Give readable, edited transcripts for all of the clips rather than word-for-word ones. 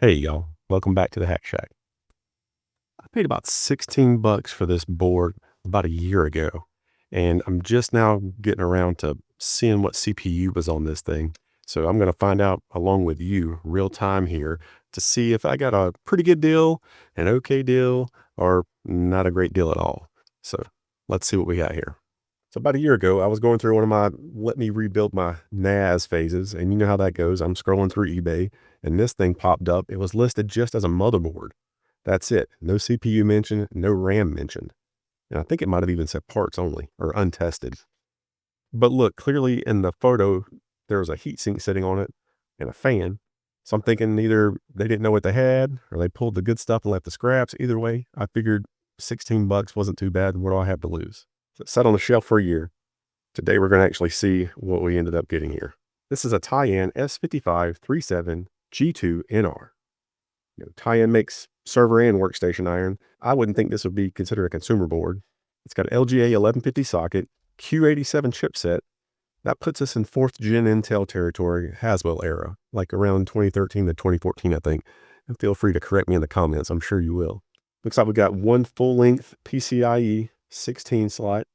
Hey y'all, welcome back to the Hack Shack. I paid about 16 bucks for this board about a year ago, and I'm just now getting around to seeing what CPU was on this thing. So I'm going to find out along with you real time here to see if I got a pretty good deal, an okay deal, or not a great deal at all. So let's see what we got here. So about a year ago, I was going through one of my let me rebuild my NAS phases, and you know how that goes. I'm scrolling through eBay, and this thing popped up. It was listed just as a motherboard. That's it. No CPU mentioned, no RAM mentioned. And I think it might have even said parts only or untested. But look, clearly in the photo, there was a heatsink sitting on it and a fan. So I'm thinking either they didn't know what they had or they pulled the good stuff and left the scraps. Either way, I figured 16 bucks wasn't too bad. What do I have to lose? So it sat on the shelf for a year. Today we're going to actually see what we ended up getting here. This is a Tyan S5537 G2NR. Tyan makes server and workstation iron. I wouldn't think this would be considered a consumer board. It's got an LGA 1150 socket, Q87 chipset. That puts us in 4th gen Intel territory, Haswell era, like around 2013 to 2014, I think. And feel free to correct me in the comments. I'm sure you will. Looks like we got one full-length PCIe 16 slot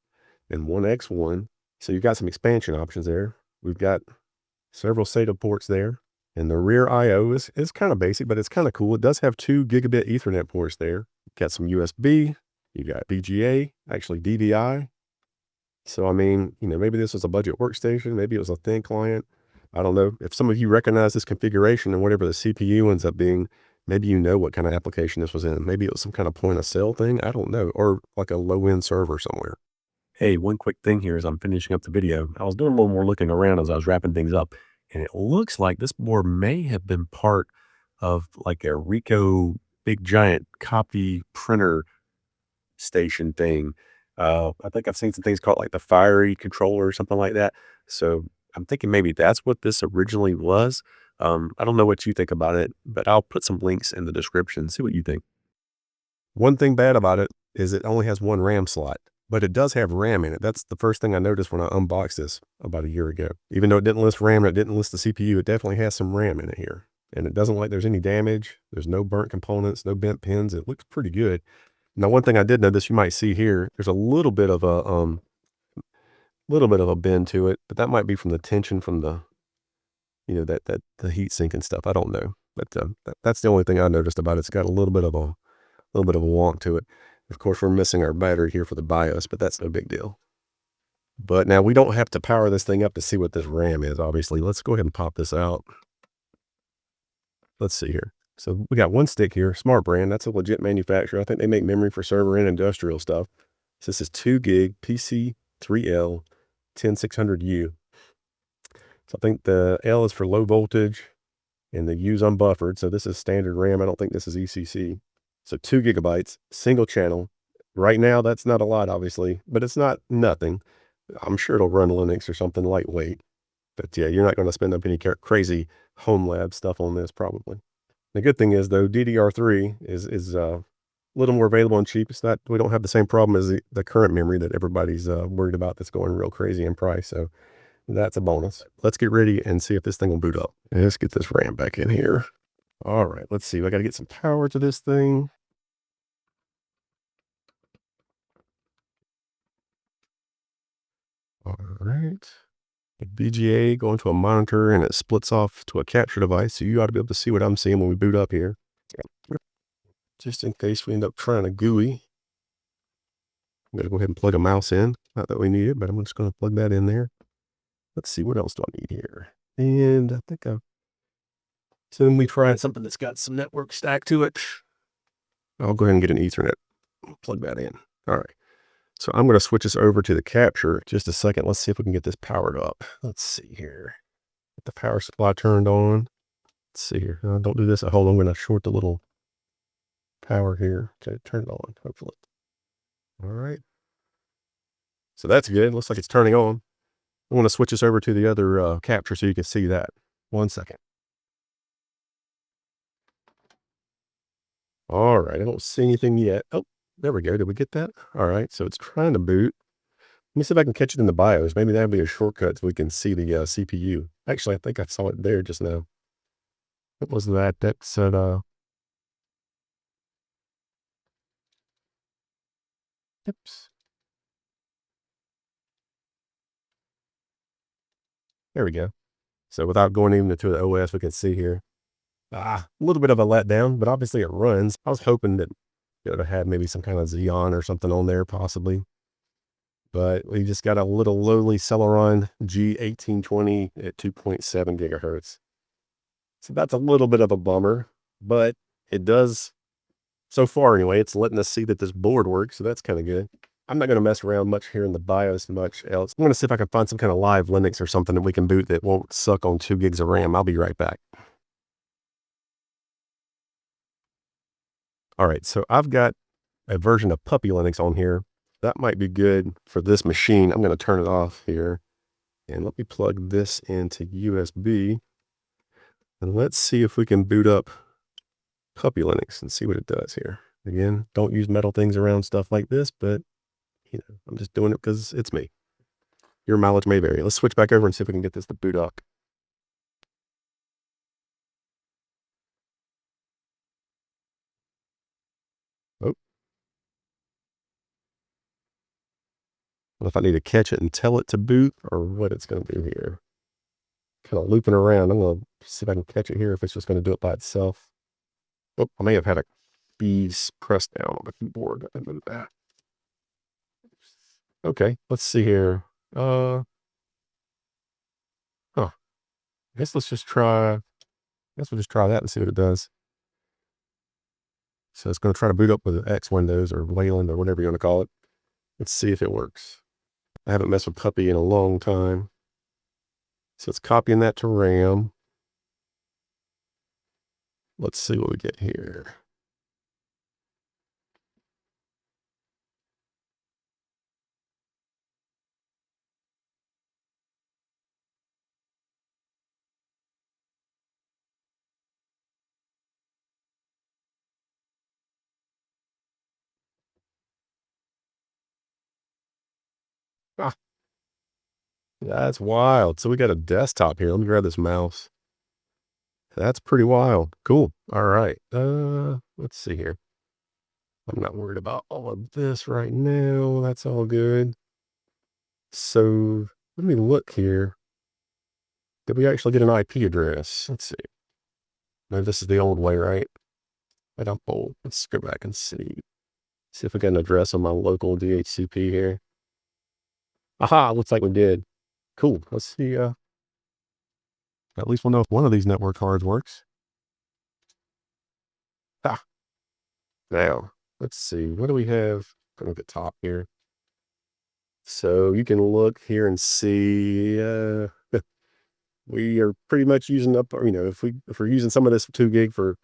and one X1. So you've got some expansion options there. We've got several SATA ports there. And the rear I/O is kind of basic, but it's kind of cool. It does have 2 gigabit Ethernet ports there. Got some USB. You got VGA, actually DVI. So, I mean, maybe this was a budget workstation. Maybe it was a thin client. I don't know. If some of you recognize this configuration and whatever the CPU ends up being, maybe you know what kind of application this was in. Maybe it was some kind of point of sale thing. I don't know. Or like a low-end server somewhere. Hey, one quick thing here as I'm finishing up the video. I was doing a little more looking around as I was wrapping things up, and it looks like this board may have been part of like a Ricoh big giant copy printer station thing. I think I've seen some things called like the fiery controller or something like that. So I'm thinking maybe that's what this originally was. I don't know what you think about it, but I'll put some links in the description. See what you think. One thing bad about it is it only has one RAM slot, but it does have RAM in it. That's the first thing I noticed when I unboxed this about a year ago. Even though it didn't list RAM and it didn't list the CPU, it definitely has some RAM in it here. And it doesn't like there's any damage. There's no burnt components, no bent pins. It looks pretty good. Now, one thing I did notice you might see here, there's a little bit of a bend to it, but that might be from the tension from the, that the heat sink and stuff. I don't know, but that's the only thing I noticed about it. It's got a little bit of a wonk to it. Of course, we're missing our battery here for the BIOS, but that's no big deal. But now we don't have to power this thing up to see what this RAM is, obviously. Let's go ahead and pop this out. Let's see here. So we got one stick here, Smart Brand. That's a legit manufacturer. I think they make memory for server and industrial stuff. So this is 2 gig PC3L 10600U. So I think the L is for low voltage and the U's unbuffered. So this is standard RAM. I don't think this is ECC. So 2 gigabytes, single channel. Right now, that's not a lot, obviously, but it's not nothing. I'm sure it'll run Linux or something lightweight. But yeah, you're not going to spend up any crazy home lab stuff on this probably. The good thing is though, DDR3 is a little more available and cheap. It's not, we don't have the same problem as the current memory that everybody's worried about that's going real crazy in price. So that's a bonus. Let's get ready and see if this thing will boot up. Let's get this RAM back in here. All right, let's see. I got to get some power to this thing. All right. VGA going to a monitor and it splits off to a capture device. So you ought to be able to see what I'm seeing when we boot up here. Just in case we end up trying a GUI. I'm going to go ahead and plug a mouse in. Not that we need it, but I'm just going to plug that in there. Let's see, what else do I need here? And I think so then we try something that's got some network stack to it. I'll go ahead and get an Ethernet. Plug that in. All right. So I'm going to switch this over to the capture just a second. Let's see if we can get this powered up. Let's see here. Get the power supply turned on. Let's see here. Don't do this. Hold on. I'm going to short the little power here. Okay, turn it on, hopefully. All right. So that's good. Looks like it's turning on. I want to switch this over to the other capture so you can see that. 1 second. All right. I don't see anything yet. Oh, there we go. Did we get that? All right. So it's trying to boot. Let me see if I can catch it in the BIOS. Maybe that'd be a shortcut so we can see the CPU. Actually, I think I saw it there just now. What was that? That said, oops. There we go. So without going even into the OS, we can see here. A little bit of a letdown, but obviously it runs. I was hoping that it would have had maybe some kind of Xeon or something on there, possibly. But we just got a little lowly Celeron G1820 at 2.7 gigahertz. So that's a little bit of a bummer, but it does, so far anyway, it's letting us see that this board works, so that's kind of good. I'm not going to mess around much here in the BIOS much else. I'm going to see if I can find some kind of live Linux or something that we can boot that won't suck on 2 gigs of RAM. I'll be right back. All right, so I've got a version of Puppy Linux on here. That might be good for this machine. I'm going to turn it off here. And let me plug this into USB. And let's see if we can boot up Puppy Linux and see what it does here. Again, don't use metal things around stuff like this, but you know, I'm just doing it because it's me. Your mileage may vary. Let's switch back over and see if we can get this to boot up. Oh. I don't know if I need to catch it and tell it to boot or what it's going to do here. Kind of looping around. I'm going to see if I can catch it here, if it's just going to do it by itself. Oh, I may have had a keys pressed down on the keyboard. I admit that. Okay, let's see here. I guess let's just try, I guess we'll just try that and see what it does. So it's going to try to boot up with X Windows or Wayland or whatever you want to call it. Let's see if it works. I haven't messed with Puppy in a long time. So it's copying that to RAM. Let's see what we get here. Ah, that's wild. So we got a desktop here. Let me grab this mouse. That's pretty wild. Cool. All right. Let's see here. I'm not worried about all of this right now. That's all good. So let me look here. Did we actually get an IP address? Let's see. No, this is the old way, right? I don't know. Let's go back and see. See if we got an address on my local DHCP here. Aha, looks like we did. Cool. Let's see. At least we'll know if one of these network cards works. Ah. Now, let's see. What do we have at the top here? So you can look here and see, we are pretty much using up, you know, if we're using some of this 2 gig for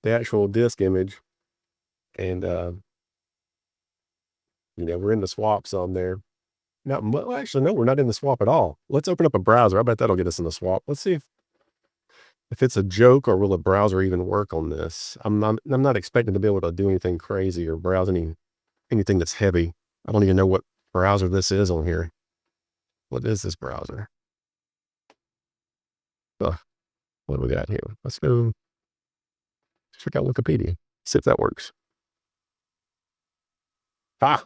the actual disk image, and you know, we're in the swap some there. Now, well, actually, no, we're not in the swap at all. Let's open up a browser. I bet that'll get us in the swap. Let's see if it's a joke or will a browser even work on this. I'm not expecting to be able to do anything crazy or browse anything that's heavy. I don't even know what browser this is on here. What is this browser? What do we got here? Let's go check out Wikipedia. See if that works. Ah,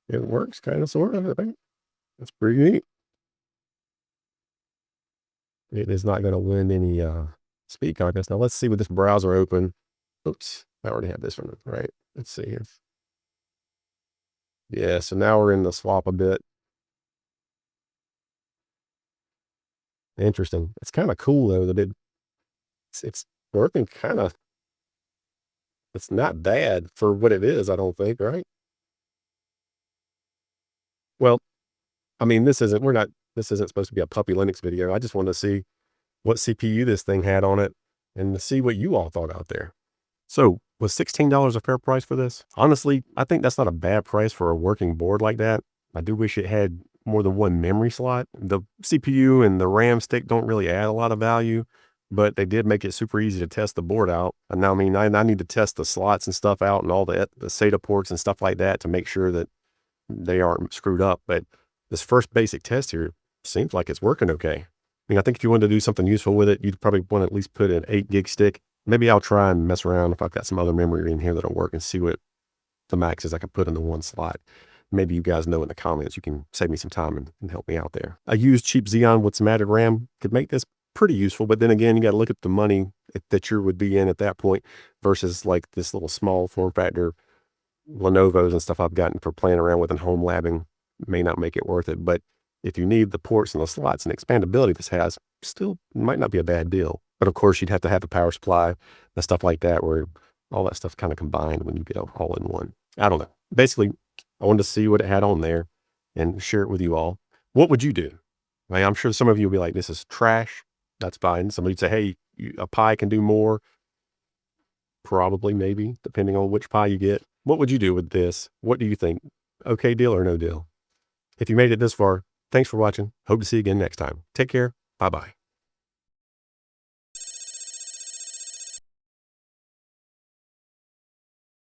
it works kind of, sort of, I think. That's pretty neat. It is not going to win any speed contest. Now let's see with this browser open. Oops, I already have this one, right? Let's see here. Yeah, so now we're in the swap a bit. Interesting. It's kind of cool though that it's working kind of, it's not bad for what it is, I don't think, right? Well, I mean, this isn't supposed to be a Puppy Linux video. I just wanted to see what CPU this thing had on it and to see what you all thought out there. So was $16 a fair price for this? Honestly, I think that's not a bad price for a working board like that. I do wish it had more than one memory slot. The CPU and the RAM stick don't really add a lot of value, but they did make it super easy to test the board out. And now, I mean, I need to test the slots and stuff out and all the SATA ports and stuff like that to make sure that they aren't screwed up. But this first basic test here seems like it's working okay. mean, I think if you wanted to do something useful with it, you'd probably want to at least put an 8 gig stick. Maybe I'll try and mess around if I've got some other memory in here that'll work and see what the max is I can put in the one slot. Maybe you guys know in the comments, you can save me some time and help me out there. I used cheap Xeon with some added RAM, could make this pretty useful, but then again, you got to look at the money that you would be in at that point versus like this little small form factor Lenovo's and stuff I've gotten for playing around with and home labbing may not make it worth it. But if you need the ports and the slots and expandability this has, still might not be a bad deal. But of course, you'd have to have a power supply and stuff like that, where all that stuff kind of combined when you get all in one. I don't know. Basically, I wanted to see what it had on there and share it with you all. What would you do? I mean, I'm sure some of you will be like, this is trash. That's fine. Somebody'd say, hey, a Pi can do more. Probably, maybe, depending on which Pi you get. What would you do with this? What do you think? Okay deal or no deal? If you made it this far, thanks for watching. Hope to see you again next time. Take care. Bye-bye.